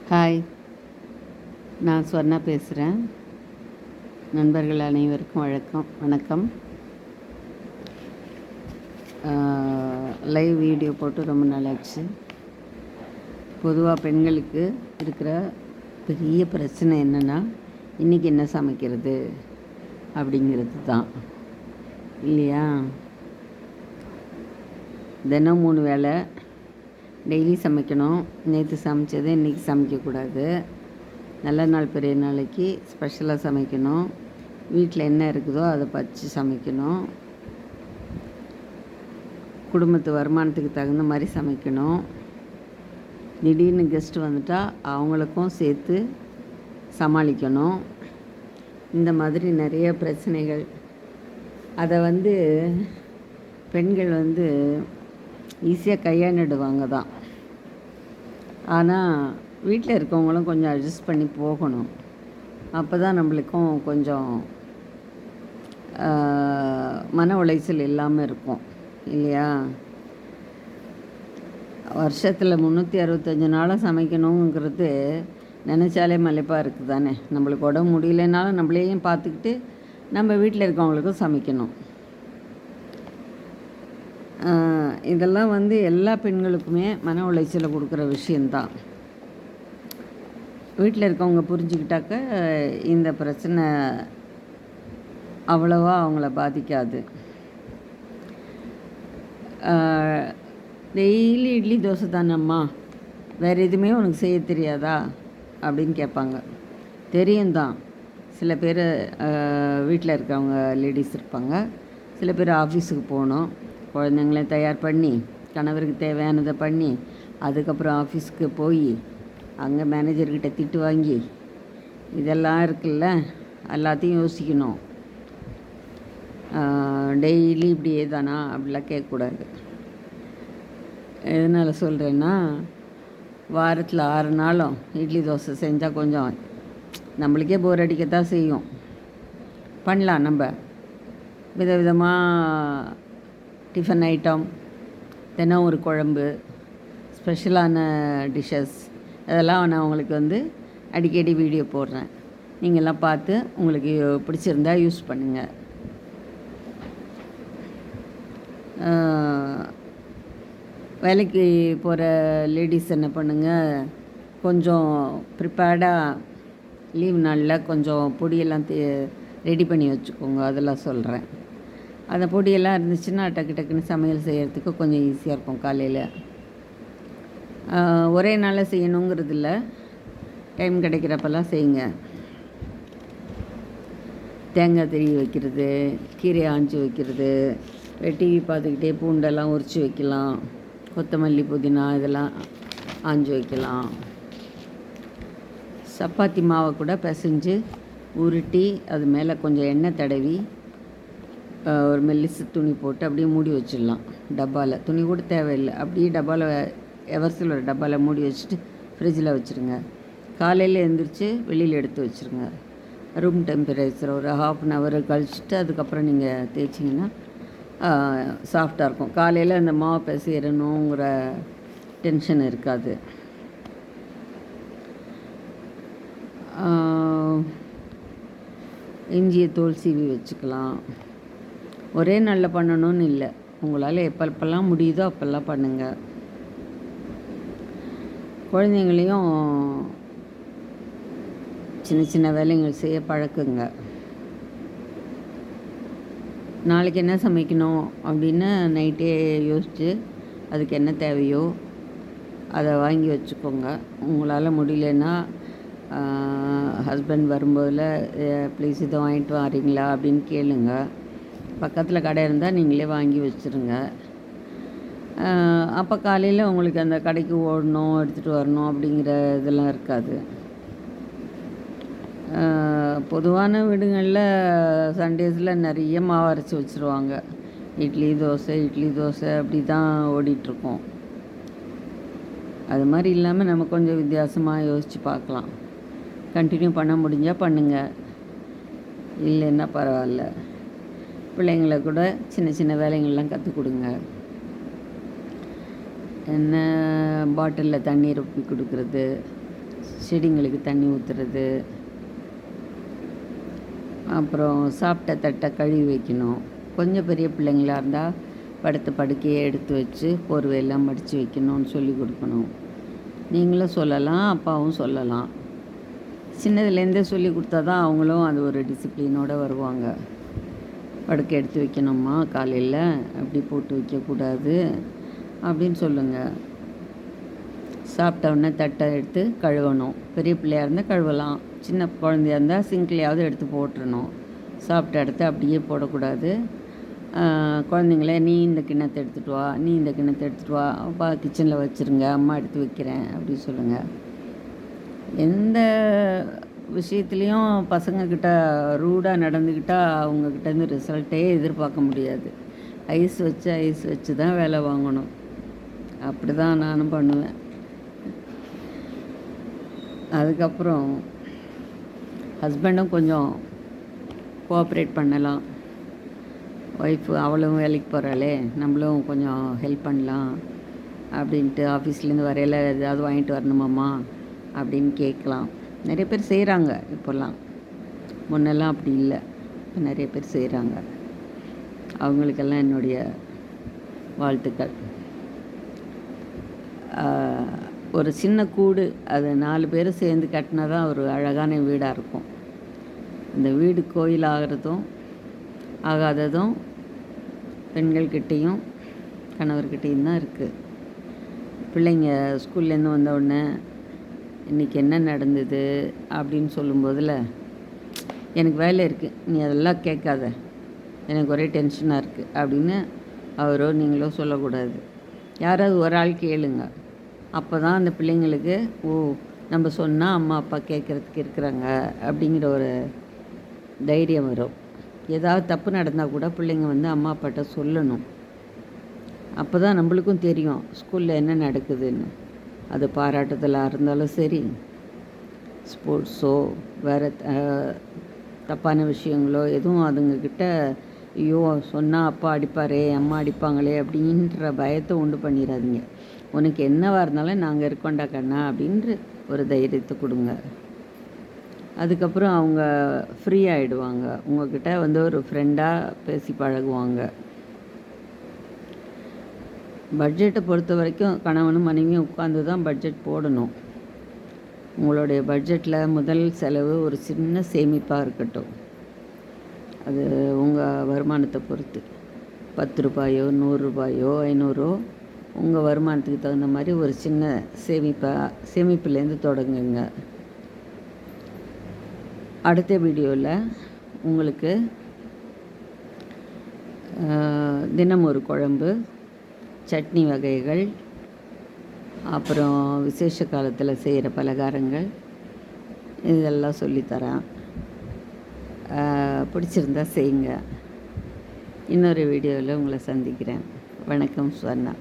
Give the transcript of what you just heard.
Hi, நான் ஸ்வர்ணா பேசுகிறேன். நண்பர்கள் அனைவருக்கும் வணக்கம். லைவ் வீடியோ போட்டு ரொம்ப நாள் ஆச்சு. பொதுவாக பெண்களுக்கு இருக்கிற பெரிய பிரச்சனை என்னென்னா, இன்றைக்கி என்ன சமைக்கிறது அப்படிங்கிறது தான் இல்லையா? தினம் 3 வேளை டெய்லி சமைக்கணும். நேற்று சமைச்சதை இன்றைக்கி சமைக்கக்கூடாது. நல்ல நாள் பெரிய நாளைக்கு ஸ்பெஷலாக சமைக்கணும். வீட்டில் என்ன இருக்குதோ அதை பச்சு சமைக்கணும். குடும்பத்து வருமானத்துக்கு தகுந்த மாதிரி சமைக்கணும். திடீர்னு கெஸ்ட்டு வந்துட்டால் அவங்களுக்கும் சேர்த்து சமாளிக்கணும். இந்த மாதிரி நிறைய பிரச்சனைகள். அதை பெண்கள் ஈஸியாக கையாண்டுடுவாங்க தான். ஆனால் வீட்டில் இருக்கவங்களும் கொஞ்சம் அட்ஜஸ்ட் பண்ணி போகணும். அப்போ தான் நம்மளுக்கும் கொஞ்சம் மன உளைச்சல் இல்லாமல் இருக்கும் இல்லையா? வருஷத்தில் 365 நாளும் சமைக்கணுங்கிறது நினச்சாலே மலைப்பாக இருக்குது தானே. நம்மளுக்கு உடம்பு முடியலைனாலும் நம்மளையும் பார்த்துக்கிட்டு நம்ம வீட்டில் இருக்கவங்களுக்கும் சமைக்கணும். இதெல்லாம் எல்லா பெண்களுக்குமே மன உளைச்சலை கொடுக்குற விஷயந்தான். வீட்டில் இருக்கவங்க புரிஞ்சுக்கிட்டாக்க இந்த பிரச்சனை அவ்வளோவா அவங்கள பாதிக்காது. டெய்லி இட்லி தோசை தானம்மா, வேறு எதுவுமே உனக்கு செய்ய தெரியாதா அப்படின்னு கேட்பாங்க. தெரியும் தான். சில பேர் வீட்டில் இருக்கவங்க லேடிஸ் இருப்பாங்க. சில பேர் ஆஃபீஸுக்கு போகணும், குழந்தைங்கள தயார் பண்ணி கணவருக்கு தேவையானதை பண்ணி அதுக்கப்புறம் ஆஃபீஸுக்கு போய் அங்கே மேனேஜர்கிட்ட திட்டு வாங்கி இதெல்லாம் இருக்குல்ல, எல்லாத்தையும் யோசிக்கணும். டெய்லி இப்படியே தானா அப்படிலாம் கேட்கக்கூடாது. எதனால் சொல்கிறேன்னா, வாரத்தில் 6 நாளும் இட்லி தோசை செஞ்சால் கொஞ்சம் நம்மளுக்கே போர் அடிக்கத்தான் செய்யும். பண்ணலாம். நம்ம விதவிதமாக டிஃபன் ஐட்டம், தினம் ஒரு குழம்பு, ஸ்பெஷலான டிஷ்ஷஸ், அதெல்லாம் நான் உங்களுக்கு அடிக்கடி வீடியோ போடுறேன். நீங்கள்லாம் பார்த்து உங்களுக்கு பிடிச்சிருந்தா யூஸ் பண்ணுங்கள். வேலைக்கு போகிற லேடிஸ் என்ன பண்ணுங்கள், கொஞ்சம் ப்ரிப்பேர்டாக லீவ் நாளில் கொஞ்சம் பொடியெல்லாம் ரெடி பண்ணி வச்சுக்கோங்க. அதெல்லாம் சொல்கிறேன். அந்த பொடியெல்லாம் இருந்துச்சுன்னா டக்குன்னு சமையல் செய்கிறதுக்கு கொஞ்சம் ஈஸியாக இருக்கும். காலையில் ஒரே நாளில் செய்யணுங்கிறது இல்லை, டைம் கிடைக்கிறப்பெல்லாம் செய்யுங்க. தேங்காய் திருவி வைக்கிறது, கீரை ஆஞ்சி வைக்கிறது, டிவி பார்த்துக்கிட்டே பூண்டெல்லாம் உரித்து வைக்கலாம். கொத்தமல்லி, புதினா இதெல்லாம் ஆஞ்சி வைக்கலாம். சப்பாத்தி மாவை கூட பிசைஞ்சு உருட்டி அது மேலே கொஞ்சம் எண்ணெய் தடவி ஒரு மெல்லிசு துணி போட்டு அப்படியே மூடி வச்சிடலாம். டப்பாவில் துணி கூட தேவையில்லை, அப்படியே டப்பாவில் எவர்சில் ஒரு டப்பாவில் மூடி வச்சுட்டு ஃப்ரிட்ஜில் வச்சுருங்க. காலையில் எழுந்திரிச்சு வெளியில் எடுத்து வச்சுருங்க. ரூம் டெம்பரேச்சர் ஒரு 1/2 hour கழிச்சிட்டு அதுக்கப்புறம் நீங்கள் தேய்ச்சிங்கன்னா சாஃப்டாக இருக்கும். காலையில் அந்த மாவு பிசைறணுங்கிற டென்ஷன் இருக்காது. இஞ்சியை தோல் சீவி வச்சுக்கலாம். ஒரே நாளில் பண்ணணும்னு இல்லை, உங்களால் எப்பப்பெல்லாம் முடியுதோ அப்போல்லாம் பண்ணுங்கள். குழந்தைங்களையும் சின்ன வேலைகள் செய்ய பழக்குங்க. நாளைக்கு என்ன சமைக்கணும் அப்படின்னு நைட்டே யோசித்து அதுக்கு என்ன தேவையோ அதை வாங்கி வச்சுக்கோங்க. உங்களால் முடியலன்னா ஹஸ்பண்ட் வரும்போதில் ப்ளீஸ் இதை வாங்கிட்டு வரீங்களா அப்படின்னு கேளுங்க. பக்கத்தில் கடை இருந்தால் நீங்களே வாங்கி வச்சுருங்க. அப்போ காலையில் உங்களுக்கு அந்த கடைக்கு ஓடணும், எடுத்துகிட்டு வரணும் அப்படிங்கிற இதெல்லாம் இருக்காது. பொதுவான வீடுகளில் சண்டேஸில் நிறைய மாவு அரைச்சி வச்சுருவாங்க. இட்லி தோசை அப்படி தான் ஓடிட்டுருக்கோம். அது மாதிரி இல்லாமல் நம்ம கொஞ்சம் வித்தியாசமாக யோசித்து பார்க்கலாம். கண்டினியூ பண்ண முடிஞ்சால் பண்ணுங்கள், இல்லைன்னா பரவாயில்ல. பிள்ளைங்களை கூட சின்ன வேலைங்கள்லாம் கற்றுக் கொடுங்க. என்ன பாட்டிலில் தண்ணீர் ஊற்றி கொடுக்குறது, செடிங்களுக்கு தண்ணி ஊற்றுறது, அப்புறம் சாப்பிட்ட தட்டை கழுவி வைக்கணும். கொஞ்சம் பெரிய பிள்ளைங்களாக இருந்தால் படுத்த படுக்கையை எடுத்து வச்சு போர்வையெல்லாம் மடித்து வைக்கணும்னு சொல்லி கொடுக்கணும். நீங்களும் சொல்லலாம், அப்பாவும் சொல்லலாம். சின்னதுலேருந்தே சொல்லி கொடுத்தா தான் அவங்களும் அது ஒரு டிசிப்ளினோடு வருவாங்க. படுக்கை எடுத்து வைக்கணும்மா காலையில், அப்படி போட்டு வைக்கக்கூடாது அப்படின்னு சொல்லுங்கள். சாப்பிட்டவுடனே தட்டை எடுத்து கழுவணும். பெரிய பிள்ளையாக இருந்தால் கழுவலாம், சின்ன குழந்தையாக இருந்தால் சிங்க்லேயாவது எடுத்து போட்டுறணும். சாப்பிட்ட இடத்த அப்படியே போடக்கூடாது. குழந்தைங்கள நீ இந்த கிண்ணத்தை எடுத்துகிட்டு வா, நீ இந்த கிண்ணத்தை எடுத்துகிட்டு வா, அப்பா கிச்சனில் வச்சுருங்க, அம்மா எடுத்து வைக்கிறேன் அப்படின்னு சொல்லுங்கள். எந்த விஷயத்துலேயும் பசங்கக்கிட்ட ரூடாக நடந்துக்கிட்டால் அவங்கக்கிட்டேருந்து ரிசல்ட்டே எதிர்பார்க்க முடியாது. ஐஸ் வச்சு தான் வேலை வாங்கணும். அப்படி தான் நானும் பண்ணுவேன். அதுக்கப்புறம் ஹஸ்பண்டும் கொஞ்சம் கோஆப்ரேட் பண்ணலாம். ஒய்ஃபு அவளும் வேலைக்கு போகிறாளே, நம்மளும் கொஞ்சம் ஹெல்ப் பண்ணலாம் அப்படின்ட்டு ஆஃபீஸ்லேருந்து வரையில் ஏதாவது வாங்கிட்டு வரணுமாம்மா அப்படின்னு கேட்கலாம். நிறைய பேர் செய்கிறாங்க இப்போல்லாம். முன்னெல்லாம் அப்படி இல்லை, இப்போ நிறைய பேர் செய்கிறாங்க. அவங்களுக்கெல்லாம் என்னுடைய வாழ்த்துக்கள். ஒரு சின்ன கூடு, அது 4 பேர் சேர்ந்து கட்டினா தான் ஒரு அழகான வீடாக இருக்கும். இந்த வீடு கோயில் ஆகிறதும் ஆகாததும் பெண்கள்கிட்டையும் கணவர்கிட்டையும் தான் இருக்குது. பிள்ளைங்க ஸ்கூல்லேருந்து வந்தவுடனே இன்றைக்கி என்ன நடந்தது அப்படின்னு சொல்லும்போதில், எனக்கு வேலை இருக்குது, நீ அதெல்லாம் கேட்காத, எனக்கு ஒரே டென்ஷனாக இருக்குது அப்படின்னு அவரோ நீங்களோ சொல்லக்கூடாது. யாராவது ஒரு ஆள் கேளுங்க. அப்போ தான் அந்த பிள்ளைங்களுக்கு நம்ம சொன்னால் அம்மா அப்பா கேட்குறதுக்கு இருக்கிறாங்க அப்படிங்கிற ஒரு தைரியம் வரும். ஏதாவது தப்பு நடந்தால் கூட பிள்ளைங்க வந்து அம்மா அப்பாட்ட சொல்லணும். அப்போ தான் நம்மளுக்கும் தெரியும் ஸ்கூலில் என்ன நடக்குதுன்னு. அது பாராட்டுதலாக இருந்தாலும் சரி, ஸ்போர்ட்ஸோ வேறு தப்பான விஷயங்களோ எதுவும் அதுங்கக்கிட்ட ஐயோ சொன்னால் அப்பா அடிப்பாரே, அம்மா அடிப்பாங்களே அப்படின்ற பயத்தை உண்டு பண்ணிடாதீங்க. உனக்கு என்னவாக இருந்தாலும் நாங்கள் இருக்கோண்டா கண்ணா அப்படின்ற ஒரு தைரியத்தை கொடுங்க. அதுக்கப்புறம் அவங்க ஃப்ரீ ஆகிடுவாங்க. உங்கள்கிட்ட வந்து ஒரு ஃப்ரெண்டாக பேசி பழகுவாங்க. பட்ஜெட்டை பொறுத்த வரைக்கும் கணவனும் மனைவியும் உட்காந்து தான் பட்ஜெட் போடணும். உங்களுடைய பட்ஜெட்டில் முதல் செலவு ஒரு சின்ன சேமிப்பாக இருக்கட்டும். அது உங்கள் வருமானத்தை பொறுத்து 10 ரூபாயோ 100 ரூபாயோ 500 உங்கள் வருமானத்துக்கு தகுந்த மாதிரி ஒரு சின்ன சேமிப்புலேருந்து தொடங்குங்க. அடுத்த வீடியோவில் உங்களுக்கு தினம் ஒரு குழம்பு, சட்னி வகைகள், அப்புறம் விசேஷ காலத்தில் செய்கிற பலகாரங்கள் இதெல்லாம் சொல்லித்தரேன். பிடிச்சிருந்தா செய்யுங்க. இன்னொரு வீடியோவில் உங்களை சந்திக்கிறேன். வணக்கம் ஸ்வர்ணா.